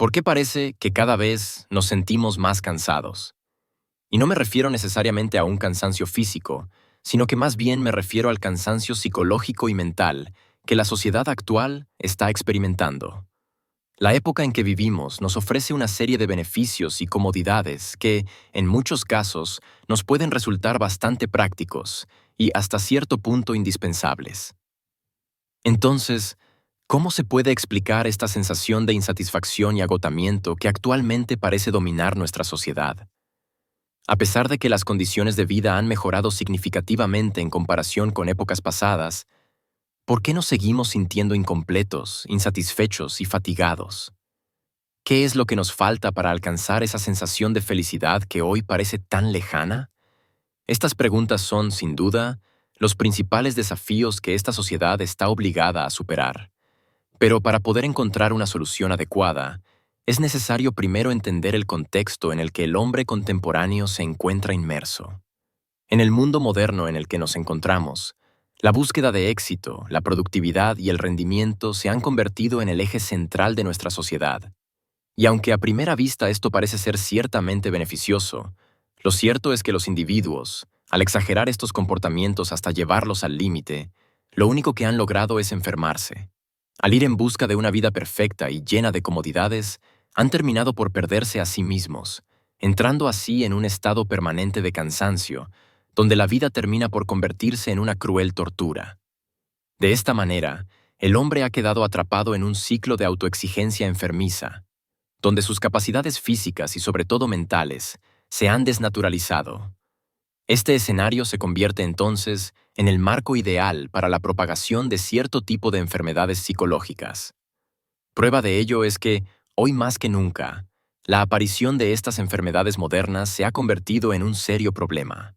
¿Por qué parece que cada vez nos sentimos más cansados? Y no me refiero necesariamente a un cansancio físico, sino que más bien me refiero al cansancio psicológico y mental que la sociedad actual está experimentando. La época en que vivimos nos ofrece una serie de beneficios y comodidades que, en muchos casos, nos pueden resultar bastante prácticos y hasta cierto punto indispensables. Entonces, ¿cómo se puede explicar esta sensación de insatisfacción y agotamiento que actualmente parece dominar nuestra sociedad? A pesar de que las condiciones de vida han mejorado significativamente en comparación con épocas pasadas, ¿por qué nos seguimos sintiendo incompletos, insatisfechos y fatigados? ¿Qué es lo que nos falta para alcanzar esa sensación de felicidad que hoy parece tan lejana? Estas preguntas son, sin duda, los principales desafíos que esta sociedad está obligada a superar. Pero para poder encontrar una solución adecuada, es necesario primero entender el contexto en el que el hombre contemporáneo se encuentra inmerso. En el mundo moderno en el que nos encontramos, la búsqueda de éxito, la productividad y el rendimiento se han convertido en el eje central de nuestra sociedad. Y aunque a primera vista esto parece ser ciertamente beneficioso, lo cierto es que los individuos, al exagerar estos comportamientos hasta llevarlos al límite, lo único que han logrado es enfermarse. Al ir en busca de una vida perfecta y llena de comodidades, han terminado por perderse a sí mismos, entrando así en un estado permanente de cansancio, donde la vida termina por convertirse en una cruel tortura. De esta manera, el hombre ha quedado atrapado en un ciclo de autoexigencia enfermiza, donde sus capacidades físicas y sobre todo mentales se han desnaturalizado. Este escenario se convierte entonces en el marco ideal para la propagación de cierto tipo de enfermedades psicológicas. Prueba de ello es que, hoy más que nunca, la aparición de estas enfermedades modernas se ha convertido en un serio problema.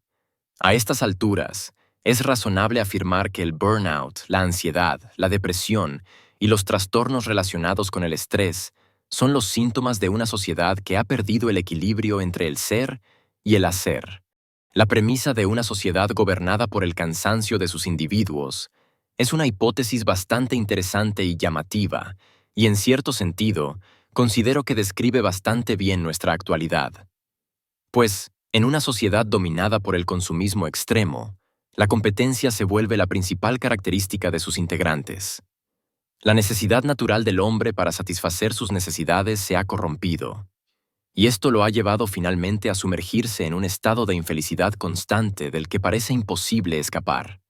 A estas alturas, es razonable afirmar que el burnout, la ansiedad, la depresión y los trastornos relacionados con el estrés son los síntomas de una sociedad que ha perdido el equilibrio entre el ser y el hacer. La premisa de una sociedad gobernada por el cansancio de sus individuos es una hipótesis bastante interesante y llamativa, y en cierto sentido, considero que describe bastante bien nuestra actualidad. Pues, en una sociedad dominada por el consumismo extremo, la competencia se vuelve la principal característica de sus integrantes. La necesidad natural del hombre para satisfacer sus necesidades se ha corrompido, y esto lo ha llevado finalmente a sumergirse en un estado de infelicidad constante del que parece imposible escapar.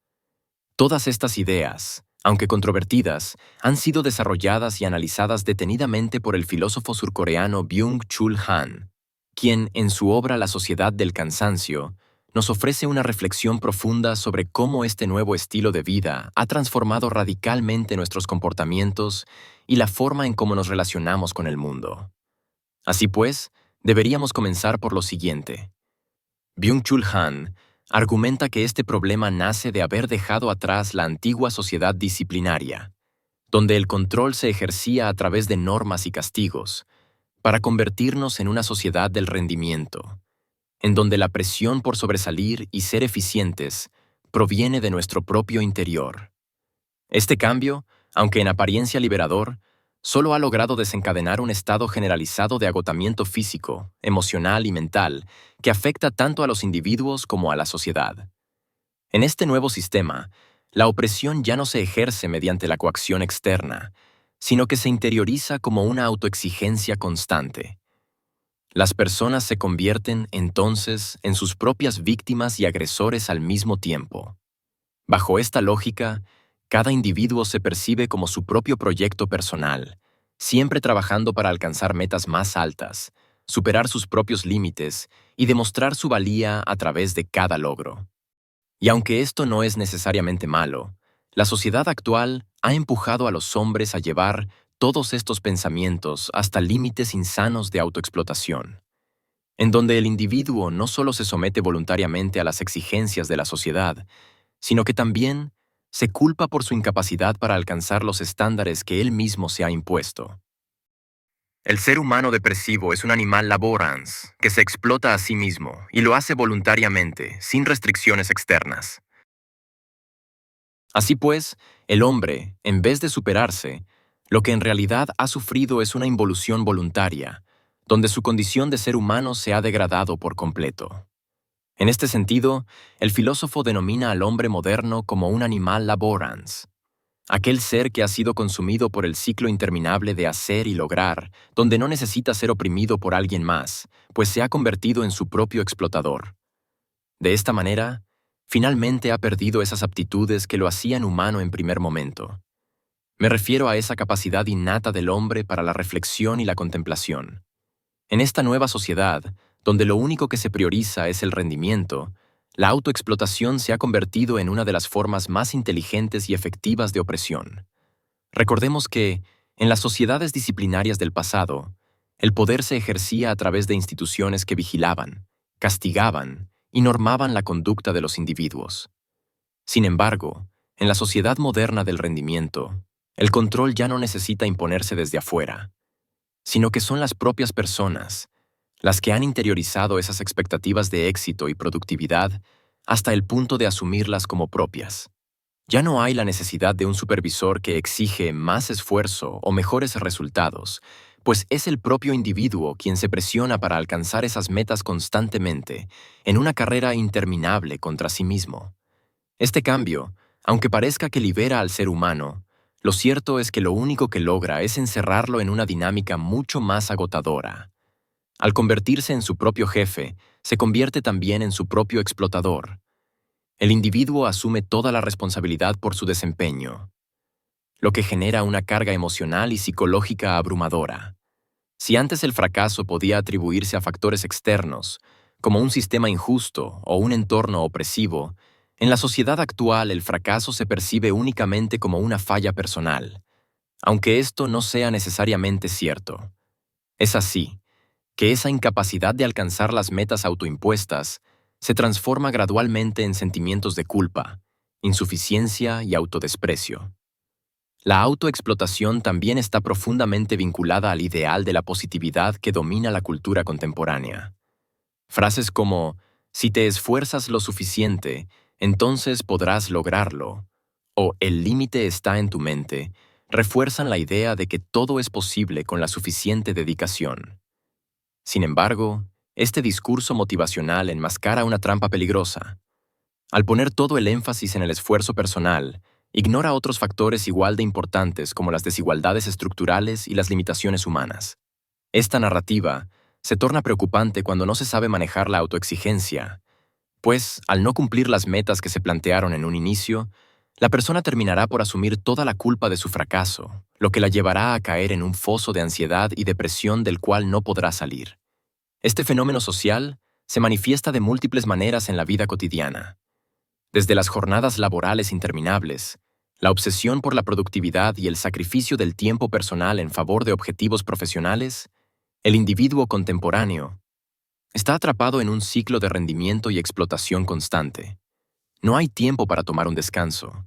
Todas estas ideas, aunque controvertidas, han sido desarrolladas y analizadas detenidamente por el filósofo surcoreano Byung-Chul Han, quien, en su obra La sociedad del cansancio, nos ofrece una reflexión profunda sobre cómo este nuevo estilo de vida ha transformado radicalmente nuestros comportamientos y la forma en cómo nos relacionamos con el mundo. Así pues, deberíamos comenzar por lo siguiente. Byung-Chul Han argumenta que este problema nace de haber dejado atrás la antigua sociedad disciplinaria, donde el control se ejercía a través de normas y castigos, para convertirnos en una sociedad del rendimiento, en donde la presión por sobresalir y ser eficientes proviene de nuestro propio interior. Este cambio, aunque en apariencia liberador, solo ha logrado desencadenar un estado generalizado de agotamiento físico, emocional y mental que afecta tanto a los individuos como a la sociedad. En este nuevo sistema, la opresión ya no se ejerce mediante la coacción externa, sino que se interioriza como una autoexigencia constante. Las personas se convierten, entonces, en sus propias víctimas y agresores al mismo tiempo. Bajo esta lógica, cada individuo se percibe como su propio proyecto personal, siempre trabajando para alcanzar metas más altas, superar sus propios límites y demostrar su valía a través de cada logro. Y aunque esto no es necesariamente malo, la sociedad actual ha empujado a los hombres a llevar todos estos pensamientos hasta límites insanos de autoexplotación, en donde el individuo no solo se somete voluntariamente a las exigencias de la sociedad, sino que también se culpa por su incapacidad para alcanzar los estándares que él mismo se ha impuesto. El ser humano depresivo es un animal laborans, que se explota a sí mismo y lo hace voluntariamente, sin restricciones externas. Así pues, el hombre, en vez de superarse, Lo que en realidad ha sufrido es una involución voluntaria, donde su condición de ser humano se ha degradado por completo. En este sentido, el filósofo denomina al hombre moderno como un animal laborans, aquel ser que ha sido consumido por el ciclo interminable de hacer y lograr, donde no necesita ser oprimido por alguien más, pues se ha convertido en su propio explotador. De esta manera, finalmente ha perdido esas aptitudes que lo hacían humano en primer momento. Me refiero a esa capacidad innata del hombre para la reflexión y la contemplación. En esta nueva sociedad, donde lo único que se prioriza es el rendimiento, la autoexplotación se ha convertido en una de las formas más inteligentes y efectivas de opresión. Recordemos que, en las sociedades disciplinarias del pasado, el poder se ejercía a través de instituciones que vigilaban, castigaban y normaban la conducta de los individuos. Sin embargo, en la sociedad moderna del rendimiento, el control ya no necesita imponerse desde afuera, sino que son las propias personas las que han interiorizado esas expectativas de éxito y productividad hasta el punto de asumirlas como propias. Ya no hay la necesidad de un supervisor que exige más esfuerzo o mejores resultados, pues es el propio individuo quien se presiona para alcanzar esas metas constantemente, en una carrera interminable contra sí mismo. Este cambio, aunque parezca que libera al ser humano, lo cierto es que lo único que logra es encerrarlo en una dinámica mucho más agotadora. Al convertirse en su propio jefe, se convierte también en su propio explotador. El individuo asume toda la responsabilidad por su desempeño, lo que genera una carga emocional y psicológica abrumadora. Si antes el fracaso podía atribuirse a factores externos, como un sistema injusto o un entorno opresivo, en la sociedad actual el fracaso se percibe únicamente como una falla personal, aunque esto no sea necesariamente cierto. Es así que esa incapacidad de alcanzar las metas autoimpuestas se transforma gradualmente en sentimientos de culpa, insuficiencia y autodesprecio. La autoexplotación también está profundamente vinculada al ideal de la positividad que domina la cultura contemporánea. Frases como, si te esfuerzas lo suficiente, entonces podrás lograrlo, o el límite está en tu mente, refuerzan la idea de que todo es posible con la suficiente dedicación. Sin embargo, este discurso motivacional enmascara una trampa peligrosa. Al poner todo el énfasis en el esfuerzo personal, ignora otros factores igual de importantes como las desigualdades estructurales y las limitaciones humanas. Esta narrativa se torna preocupante cuando no se sabe manejar la autoexigencia, pues, al no cumplir las metas que se plantearon en un inicio, la persona terminará por asumir toda la culpa de su fracaso, lo que la llevará a caer en un foso de ansiedad y depresión del cual no podrá salir. Este fenómeno social se manifiesta de múltiples maneras en la vida cotidiana. Desde las jornadas laborales interminables, la obsesión por la productividad y el sacrificio del tiempo personal en favor de objetivos profesionales, el individuo contemporáneo está atrapado en un ciclo de rendimiento y explotación constante. No hay tiempo para tomar un descanso.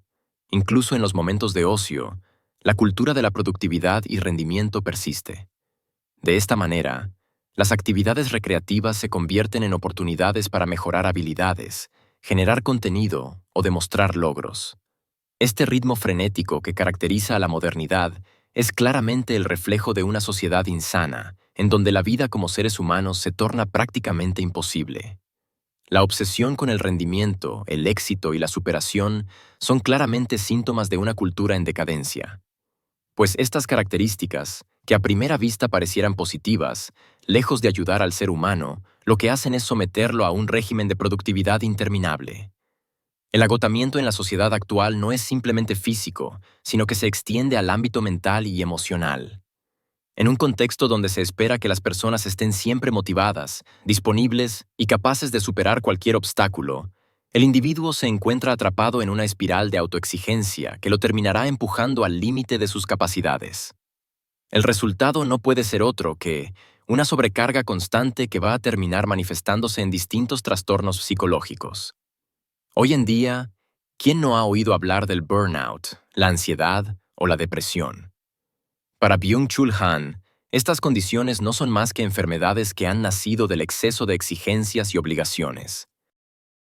Incluso en los momentos de ocio, la cultura de la productividad y rendimiento persiste. De esta manera, las actividades recreativas se convierten en oportunidades para mejorar habilidades, generar contenido o demostrar logros. Este ritmo frenético que caracteriza a la modernidad es claramente el reflejo de una sociedad insana, en donde la vida como seres humanos se torna prácticamente imposible. La obsesión con el rendimiento, el éxito y la superación son claramente síntomas de una cultura en decadencia. Pues estas características, que a primera vista parecieran positivas, lejos de ayudar al ser humano, lo que hacen es someterlo a un régimen de productividad interminable. El agotamiento en la sociedad actual no es simplemente físico, sino que se extiende al ámbito mental y emocional. En un contexto donde se espera que las personas estén siempre motivadas, disponibles y capaces de superar cualquier obstáculo, el individuo se encuentra atrapado en una espiral de autoexigencia que lo terminará empujando al límite de sus capacidades. El resultado no puede ser otro que una sobrecarga constante que va a terminar manifestándose en distintos trastornos psicológicos. Hoy en día, ¿quién no ha oído hablar del burnout, la ansiedad o la depresión? Para Byung-Chul Han, estas condiciones no son más que enfermedades que han nacido del exceso de exigencias y obligaciones.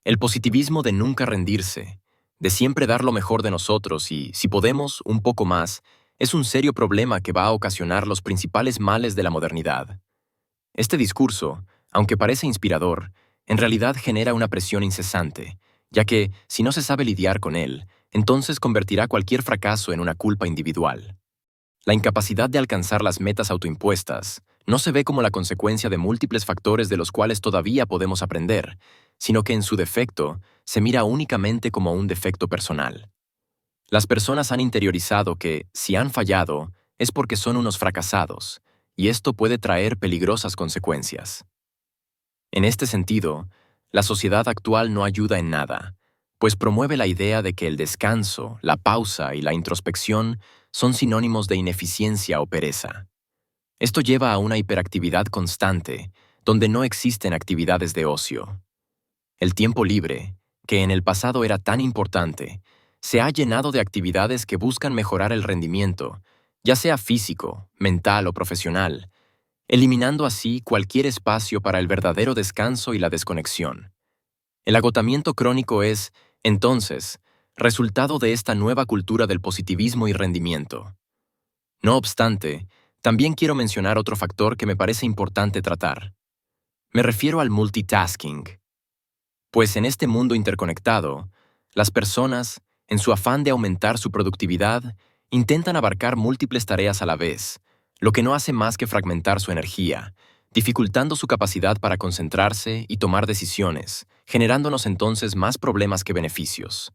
El positivismo de nunca rendirse, de siempre dar lo mejor de nosotros y, si podemos, un poco más, es un serio problema que va a ocasionar los principales males de la modernidad. Este discurso, aunque parece inspirador, en realidad genera una presión incesante, ya que, si no se sabe lidiar con él, entonces convertirá cualquier fracaso en una culpa individual. La incapacidad de alcanzar las metas autoimpuestas no se ve como la consecuencia de múltiples factores de los cuales todavía podemos aprender, sino que en su defecto se mira únicamente como un defecto personal. Las personas han interiorizado que, si han fallado, es porque son unos fracasados, y esto puede traer peligrosas consecuencias. En este sentido, la sociedad actual no ayuda en nada, pues promueve la idea de que el descanso, la pausa y la introspección son sinónimos de ineficiencia o pereza. Esto lleva a una hiperactividad constante, donde no existen actividades de ocio. El tiempo libre, que en el pasado era tan importante, se ha llenado de actividades que buscan mejorar el rendimiento, ya sea físico, mental o profesional, eliminando así cualquier espacio para el verdadero descanso y la desconexión. El agotamiento crónico es, entonces, resultado de esta nueva cultura del positivismo y rendimiento. No obstante, también quiero mencionar otro factor que me parece importante tratar. Me refiero al multitasking. Pues en este mundo interconectado, las personas, en su afán de aumentar su productividad, intentan abarcar múltiples tareas a la vez, lo que no hace más que fragmentar su energía, dificultando su capacidad para concentrarse y tomar decisiones, generándonos entonces más problemas que beneficios.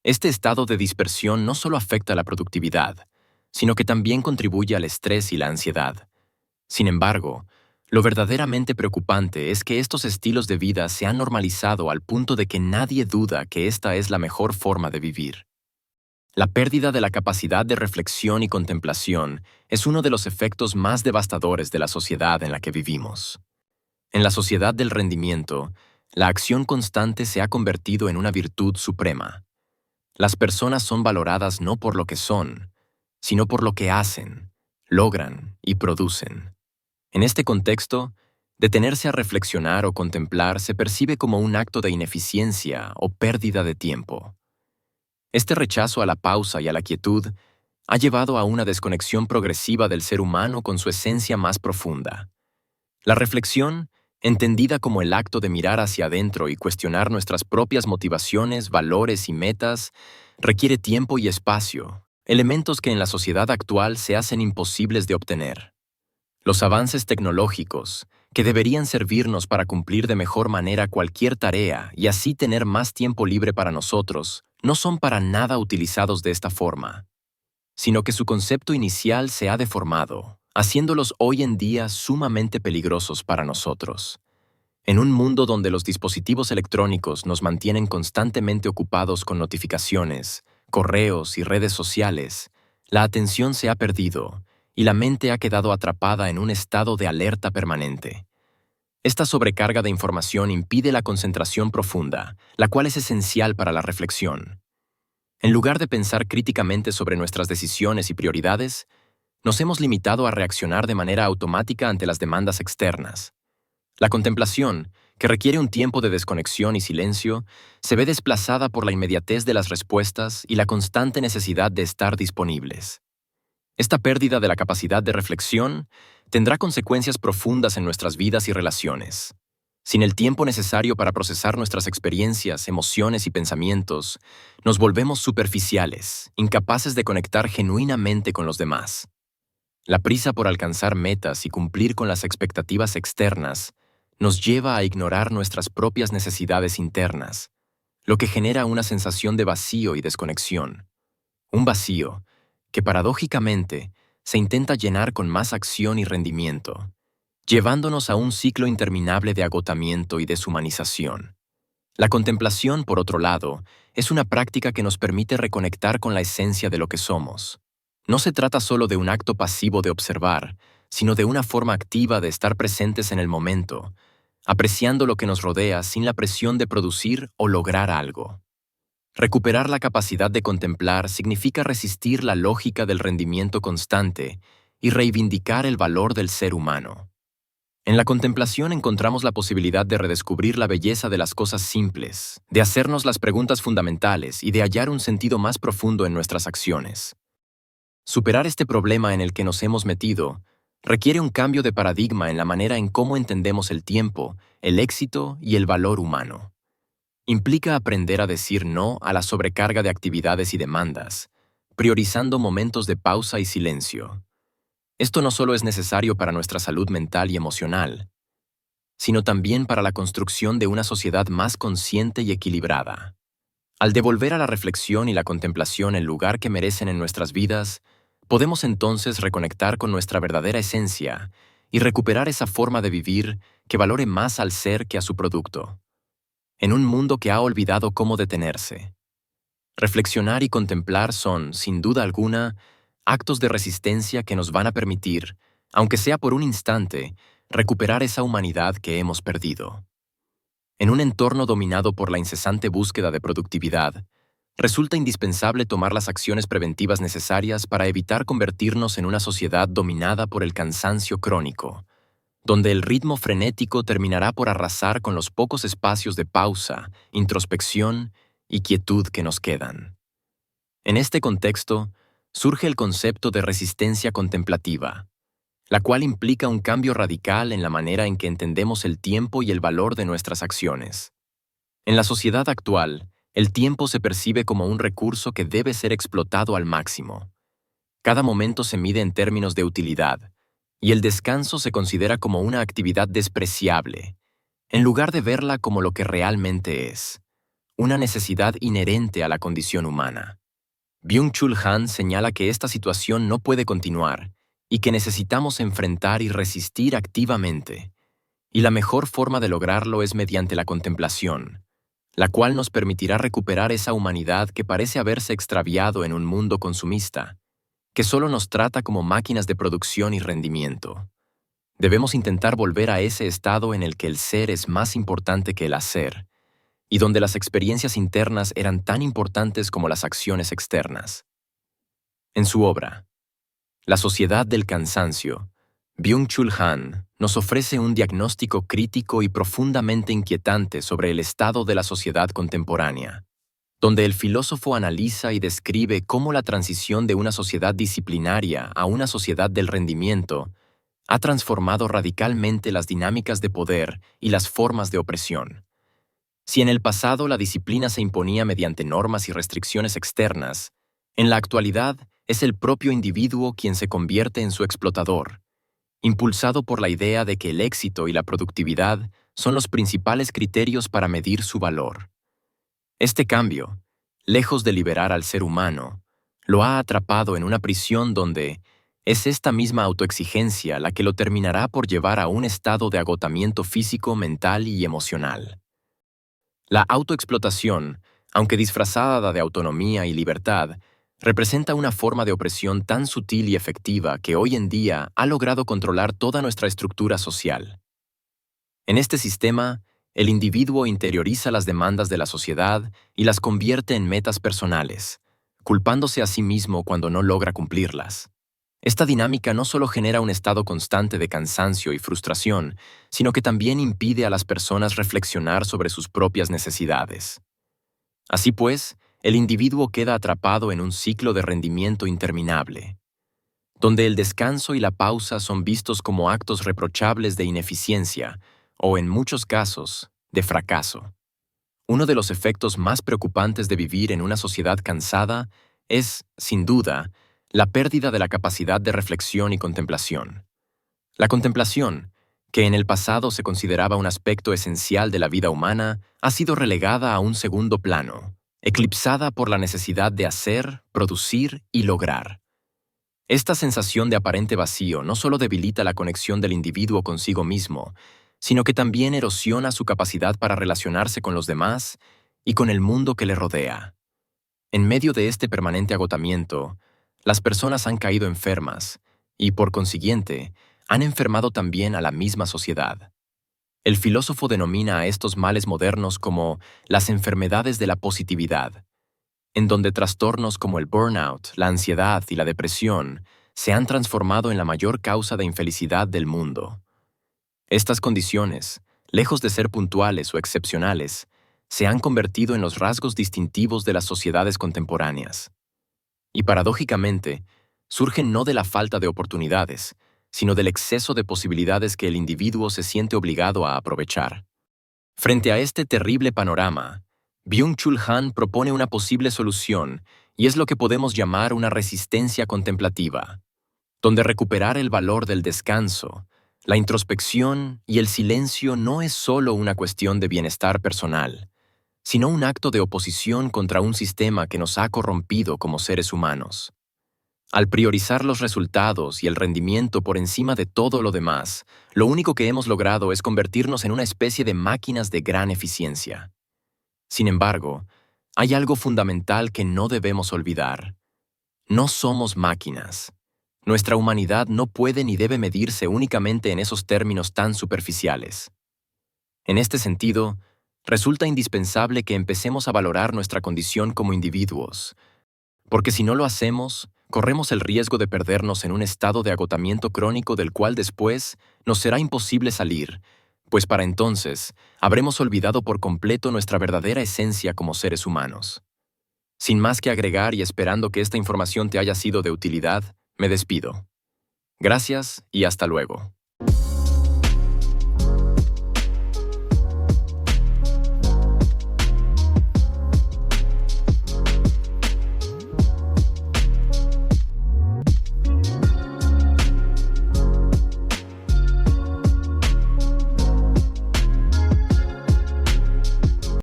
Este estado de dispersión no solo afecta la productividad, sino que también contribuye al estrés y la ansiedad. Sin embargo, lo verdaderamente preocupante es que estos estilos de vida se han normalizado al punto de que nadie duda que esta es la mejor forma de vivir. La pérdida de la capacidad de reflexión y contemplación es uno de los efectos más devastadores de la sociedad en la que vivimos. En la sociedad del rendimiento, la acción constante se ha convertido en una virtud suprema. Las personas son valoradas no por lo que son, sino por lo que hacen, logran y producen. En este contexto, detenerse a reflexionar o contemplar se percibe como un acto de ineficiencia o pérdida de tiempo. Este rechazo a la pausa y a la quietud ha llevado a una desconexión progresiva del ser humano con su esencia más profunda. La reflexión, entendida como el acto de mirar hacia adentro y cuestionar nuestras propias motivaciones, valores y metas, requiere tiempo y espacio, elementos que en la sociedad actual se hacen imposibles de obtener. Los avances tecnológicos, que deberían servirnos para cumplir de mejor manera cualquier tarea y así tener más tiempo libre para nosotros, no son para nada utilizados de esta forma, sino que su concepto inicial se ha deformado, haciéndolos hoy en día sumamente peligrosos para nosotros. En un mundo donde los dispositivos electrónicos nos mantienen constantemente ocupados con notificaciones, correos y redes sociales, la atención se ha perdido y la mente ha quedado atrapada en un estado de alerta permanente. Esta sobrecarga de información impide la concentración profunda, la cual es esencial para la reflexión. En lugar de pensar críticamente sobre nuestras decisiones y prioridades, nos hemos limitado a reaccionar de manera automática ante las demandas externas. La contemplación, que requiere un tiempo de desconexión y silencio, se ve desplazada por la inmediatez de las respuestas y la constante necesidad de estar disponibles. Esta pérdida de la capacidad de reflexión tendrá consecuencias profundas en nuestras vidas y relaciones. Sin el tiempo necesario para procesar nuestras experiencias, emociones y pensamientos, nos volvemos superficiales, incapaces de conectar genuinamente con los demás. La prisa por alcanzar metas y cumplir con las expectativas externas nos lleva a ignorar nuestras propias necesidades internas, lo que genera una sensación de vacío y desconexión. Un vacío que paradójicamente se intenta llenar con más acción y rendimiento, llevándonos a un ciclo interminable de agotamiento y deshumanización. La contemplación, por otro lado, es una práctica que nos permite reconectar con la esencia de lo que somos. No se trata solo de un acto pasivo de observar, sino de una forma activa de estar presentes en el momento, apreciando lo que nos rodea sin la presión de producir o lograr algo. Recuperar la capacidad de contemplar significa resistir la lógica del rendimiento constante y reivindicar el valor del ser humano. En la contemplación encontramos la posibilidad de redescubrir la belleza de las cosas simples, de hacernos las preguntas fundamentales y de hallar un sentido más profundo en nuestras acciones. Superar este problema en el que nos hemos metido requiere un cambio de paradigma en la manera en cómo entendemos el tiempo, el éxito y el valor humano. Implica aprender a decir no a la sobrecarga de actividades y demandas, priorizando momentos de pausa y silencio. Esto no solo es necesario para nuestra salud mental y emocional, sino también para la construcción de una sociedad más consciente y equilibrada. Al devolver a la reflexión y la contemplación el lugar que merecen en nuestras vidas, podemos entonces reconectar con nuestra verdadera esencia y recuperar esa forma de vivir que valore más al ser que a su producto. En un mundo que ha olvidado cómo detenerse. Reflexionar y contemplar son, sin duda alguna, actos de resistencia que nos van a permitir, aunque sea por un instante, recuperar esa humanidad que hemos perdido. En un entorno dominado por la incesante búsqueda de productividad, resulta indispensable tomar las acciones preventivas necesarias para evitar convertirnos en una sociedad dominada por el cansancio crónico, donde el ritmo frenético terminará por arrasar con los pocos espacios de pausa, introspección y quietud que nos quedan. En este contexto, surge el concepto de resistencia contemplativa, la cual implica un cambio radical en la manera en que entendemos el tiempo y el valor de nuestras acciones. En la sociedad actual, el tiempo se percibe como un recurso que debe ser explotado al máximo. Cada momento se mide en términos de utilidad, y el descanso se considera como una actividad despreciable, en lugar de verla como lo que realmente es, una necesidad inherente a la condición humana. Byung-Chul Han señala que esta situación no puede continuar y que necesitamos enfrentar y resistir activamente, y la mejor forma de lograrlo es mediante la contemplación, la cual nos permitirá recuperar esa humanidad que parece haberse extraviado en un mundo consumista, que solo nos trata como máquinas de producción y rendimiento. Debemos intentar volver a ese estado en el que el ser es más importante que el hacer, y donde las experiencias internas eran tan importantes como las acciones externas. En su obra, La sociedad del cansancio, Byung-Chul Han nos ofrece un diagnóstico crítico y profundamente inquietante sobre el estado de la sociedad contemporánea, donde el filósofo analiza y describe cómo la transición de una sociedad disciplinaria a una sociedad del rendimiento ha transformado radicalmente las dinámicas de poder y las formas de opresión. Si en el pasado la disciplina se imponía mediante normas y restricciones externas, en la actualidad es el propio individuo quien se convierte en su explotador, impulsado por la idea de que el éxito y la productividad son los principales criterios para medir su valor. Este cambio, lejos de liberar al ser humano, lo ha atrapado en una prisión donde es esta misma autoexigencia la que lo terminará por llevar a un estado de agotamiento físico, mental y emocional. La autoexplotación, aunque disfrazada de autonomía y libertad, representa una forma de opresión tan sutil y efectiva que hoy en día ha logrado controlar toda nuestra estructura social. En este sistema, el individuo interioriza las demandas de la sociedad y las convierte en metas personales, culpándose a sí mismo cuando no logra cumplirlas. Esta dinámica no solo genera un estado constante de cansancio y frustración, sino que también impide a las personas reflexionar sobre sus propias necesidades. Así pues, el individuo queda atrapado en un ciclo de rendimiento interminable, donde el descanso y la pausa son vistos como actos reprochables de ineficiencia o, en muchos casos, de fracaso. Uno de los efectos más preocupantes de vivir en una sociedad cansada es, sin duda, la pérdida de la capacidad de reflexión y contemplación. La contemplación, que en el pasado se consideraba un aspecto esencial de la vida humana, ha sido relegada a un segundo plano, eclipsada por la necesidad de hacer, producir y lograr. Esta sensación de aparente vacío no solo debilita la conexión del individuo consigo mismo, sino que también erosiona su capacidad para relacionarse con los demás y con el mundo que le rodea. En medio de este permanente agotamiento, las personas han caído enfermas y, por consiguiente, han enfermado también a la misma sociedad. El filósofo denomina a estos males modernos como las enfermedades de la positividad, en donde trastornos como el burnout, la ansiedad y la depresión se han transformado en la mayor causa de infelicidad del mundo. Estas condiciones, lejos de ser puntuales o excepcionales, se han convertido en los rasgos distintivos de las sociedades contemporáneas. Y paradójicamente, surgen no de la falta de oportunidades, sino del exceso de posibilidades que el individuo se siente obligado a aprovechar. Frente a este terrible panorama, Byung-Chul Han propone una posible solución, y es lo que podemos llamar una resistencia contemplativa, donde recuperar el valor del descanso, la introspección y el silencio no es solo una cuestión de bienestar personal, sino un acto de oposición contra un sistema que nos ha corrompido como seres humanos. Al priorizar los resultados y el rendimiento por encima de todo lo demás, lo único que hemos logrado es convertirnos en una especie de máquinas de gran eficiencia. Sin embargo, hay algo fundamental que no debemos olvidar. No somos máquinas. Nuestra humanidad no puede ni debe medirse únicamente en esos términos tan superficiales. En este sentido, resulta indispensable que empecemos a valorar nuestra condición como individuos, porque si no lo hacemos, corremos el riesgo de perdernos en un estado de agotamiento crónico del cual después nos será imposible salir, pues para entonces habremos olvidado por completo nuestra verdadera esencia como seres humanos. Sin más que agregar y esperando que esta información te haya sido de utilidad, me despido. Gracias y hasta luego.